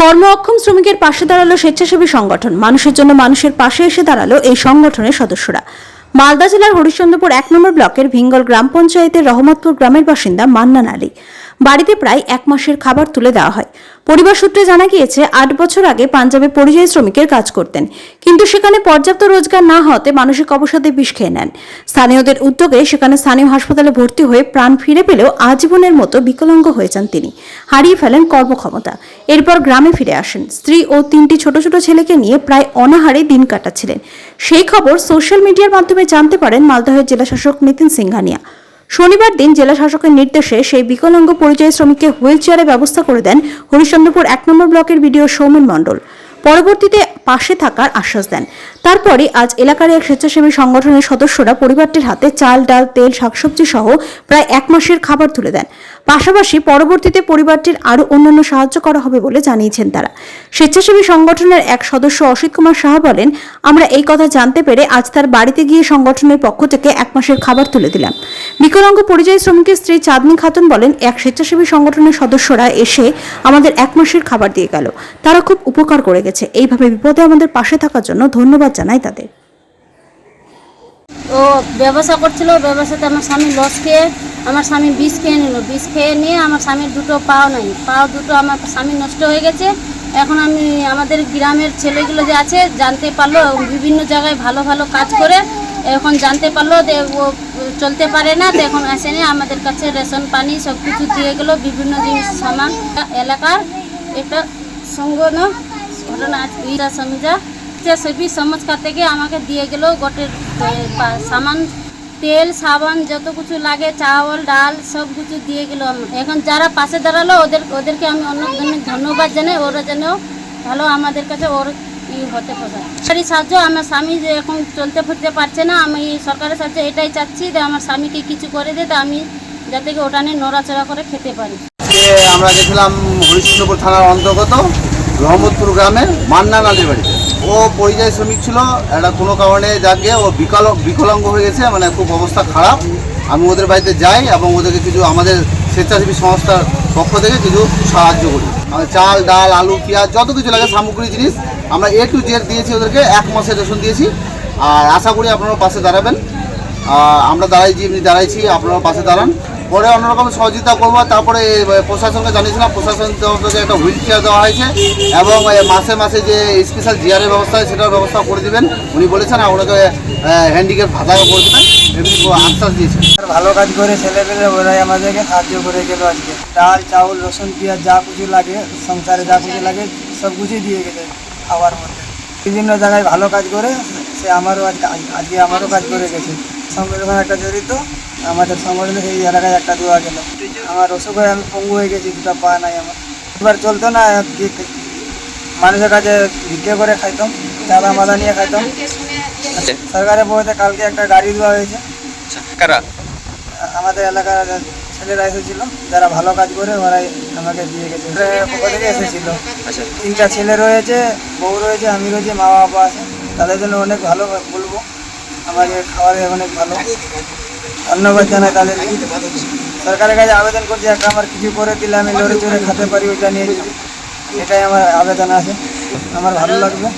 কর্ম অক্ষম শ্রমিকের পাশে দাঁড়ালো স্বেচ্ছাসেবী সংগঠন। মানুষের জন্য মানুষের পাশে এসে দাঁড়ালো এই সংগঠনের সদস্যরা। মালদা জেলার হরিশ্চন্দ্রপুর ১ নম্বর ব্লকের ভিঙ্গল গ্রাম পঞ্চায়েতের রহমতপুর গ্রামের বাসিন্দা মান্নান আলী। বাড়িতে প্রায় ১ মাসের খাবার তুলে দেওয়া হয়। পরিবার সূত্রে জানা গিয়েছে ৮ বছর আগে পাঞ্জাবে পরিযায়ী শ্রমিকের কাজ করতেন, কিন্তু সেখানে পর্যাপ্ত রোজগার না হওয়াতে মানসিক অবসাদে বিষ খেয়ে নেন। স্থানীয়দের উদ্যোগে সেখানে স্থানীয় হাসপাতালে ভর্তি হয়ে প্রাণ ফিরে পেলেও আজীবনের মতো বিকলাঙ্গ হয়ে যান তিনি। হারিয়ে ফেলেন কর্মক্ষমতা। এরপর গ্রামে ফিরে আসেন। স্ত্রী ও ৩টি ছোট ছোট ছেলেকে নিয়ে প্রায় অনাহারে দিন কাটাচ্ছিলেন। সেই খবর সোশ্যাল মিডিয়ার মাধ্যমে জানতে পারেন মালদহের জেলাশাসক নিতিন সিংহানিয়া। শনিবার দিন জেলা শাসকের নির্দেশে সেই বিকলাঙ্গ পরিযায়ী শ্রমিককে হুইল চেয়ারে ব্যবস্থা করে দেন হরিশ্চন্দ্রপুর ১ নম্বর ব্লকের বিডিও সৌমেন মণ্ডল। পরবর্তীতে পাশে থাকার আশ্বাস দেন। তারপরে আজ এলাকার এক স্বেচ্ছাসেবী সংগঠনের সদস্যরা পরিবারটির হাতে চাল, ডাল, তেল, শাকসবজি সহ প্রায় ১ মাসের খাবার তুলে দেন। পাশাপাশি পরবর্তীতে পরিবারটির আরও অন্যান্য সাহায্য করা হবে বলে জানিয়েছেন তারা। স্বেচ্ছাসেবী সংগঠনের এক সদস্য অসিত কুমার সাহা বলেন, আমরা এই কথা জানতে পেরে আজ তার বাড়িতে গিয়ে সংগঠনের পক্ষ থেকে ১ মাসের খাবার তুলে দিলাম। বিকলাঙ্গ পরিযায়ী শ্রমিকের স্ত্রী চাঁদনী খাতুন বলেন, এক স্বেচ্ছাসেবী সংগঠনের সদস্যরা এসে আমাদের ১ মাসের খাবার দিয়ে গেল। তারা খুব উপকার করে গেছে। এইভাবে বিপদে আমাদের পাশে থাকার জন্য ধন্যবাদ জানাই তাদের। ও ব্যবসা করছিল, ব্যবসাতে আমার স্বামী লস খেয়ে আমার স্বামী বিষ খেয়ে নিল। বিষ খেয়ে নিয়ে আমার স্বামীর দুটো পাও নাই, পাও দুটো আমার স্বামী নষ্ট হয়ে গেছে। এখন আমি আমাদের গ্রামের ছেলেগুলো যে আছে জানতে পারলো, বিভিন্ন জায়গায় ভালো ভালো কাজ করে এখন জানতে পারলো যে ও চলতে পারে না, তো এখন আসেনি আমাদের কাছে রেশন পানি সব কিছু দিয়ে গেলো, বিভিন্ন জিনিস সামান। এলাকার একটা সংগঠন ঘটনা সমিজা সবই সমাজকার থেকে আমাকে দিয়ে গেল গোটের সামান, তেল, সাবান, যত কিছু লাগে, চাউল, ডাল সব কিছু দিয়ে গেল। এখন যারা পাশে দাঁড়ালো ওদেরকে আমি অনেক ধন্যবাদ জানাই। ওরা যেন ভালো আমাদের কাছে ওর হতে পারে। সরকারি সাহায্য আমার স্বামী যে এখন চলতে ফিরতে পারছে না, আমি সরকারের সাহায্য এটাই চাচ্ছি যে আমার স্বামীকে কিছু করে দে, তো আমি যাতে ওটা নিয়ে নড়াচড়া করে খেতে পারি। আমরা গেছিলাম হরিশ্চন্দ্রপুর থানার অন্তর্গত রহমতপুর গ্রামে মান্নান আলীর বাড়িতে। ও পরিযায়ী শ্রমিক ছিল, একটা কোনো কারণে যাকে ও বিকলাঙ্গ হয়ে গেছে, মানে খুব অবস্থা খারাপ। আমি ওদের বাড়িতে যাই এবং ওদেরকে কিছু আমাদের স্বেচ্ছাসেবী সংস্থার পক্ষ থেকে কিছু সাহায্য করি। চাল, ডাল, আলু, পেঁয়াজ যত কিছু লাগে সামগ্রী জিনিস আমরা A to Z দিয়েছি ওদেরকে। ১ মাসের রেশন দিয়েছি। আর আশা করি আপনারা পাশে দাঁড়াবেন। আমরা দাঁড়াইছি, এমনি দাঁড়াইছি, আপনারা পাশে দাঁড়ান। পরে অন্যরকম সহযোগিতা করবো। তারপরে প্রশাসনকে জানিয়েছিলাম, প্রশাসন থেকে একটা হুইল চেয়ার দেওয়া হয়েছে এবং মাসে মাসে যে স্পেশাল জিআরের ব্যবস্থা হয় সেটার ব্যবস্থা করে দেবেন উনি বলেছেন। ওনাকে হ্যান্ডিক্যাপ ভাতাও করে দেবেন এমনি আশ্বাস দিয়েছেন। ভালো কাজ করে ছেলেপেলে ওরাই আমাদেরকে সাহায্য করে গেল। আজকে ডাল, চাউল, রসুন, পেঁয়াজ যা কিছু লাগে, সংসারে যা কিছু লাগে সব কিছুই দিয়ে গেছে খাওয়ার মধ্যে। বিভিন্ন জায়গায় ভালো কাজ করে সে আমারও আজকে আমারও কাজ করে গেছে। সংগঠন একটা জড়িত, আমাদের সংগঠনে সেই এলাকায় একটা দেওয়া গেল। আমার অসুখ হয়ে আমি পঙ্গু হয়ে গেছি, দুটো পা নাই আমার। এবার চলতো না, মানুষের কাছে ভিক্ষে করে খাইতাম, চাঁদা মাদা নিয়ে খাইতাম। সরকারের বলতে কালকে একটা গাড়ি দেওয়া হয়েছে। আমাদের এলাকার ছেলেরা এসেছিল, যারা ভালো কাজ করে ওরাই আমাকে দিয়ে গেছে। কোথা থেকে এসেছিল, 3টা ছেলে রয়েছে, বউ রয়েছে, আমি রয়েছে, মা বাবা আছে। তাদের জন্য অনেক ভালো বলবো, আমাকে খাওয়ার অনেক ভালো ধন্যবাদ জানাই তাদের। সরকারের কাছে আবেদন করছি, একটা আমার কিছু করে দিলে আমি লড়ে চড়ে খেতে পারি, ওইটা নিয়ে এটাই আমার আবেদন আছে। আমার ভালো লাগবে।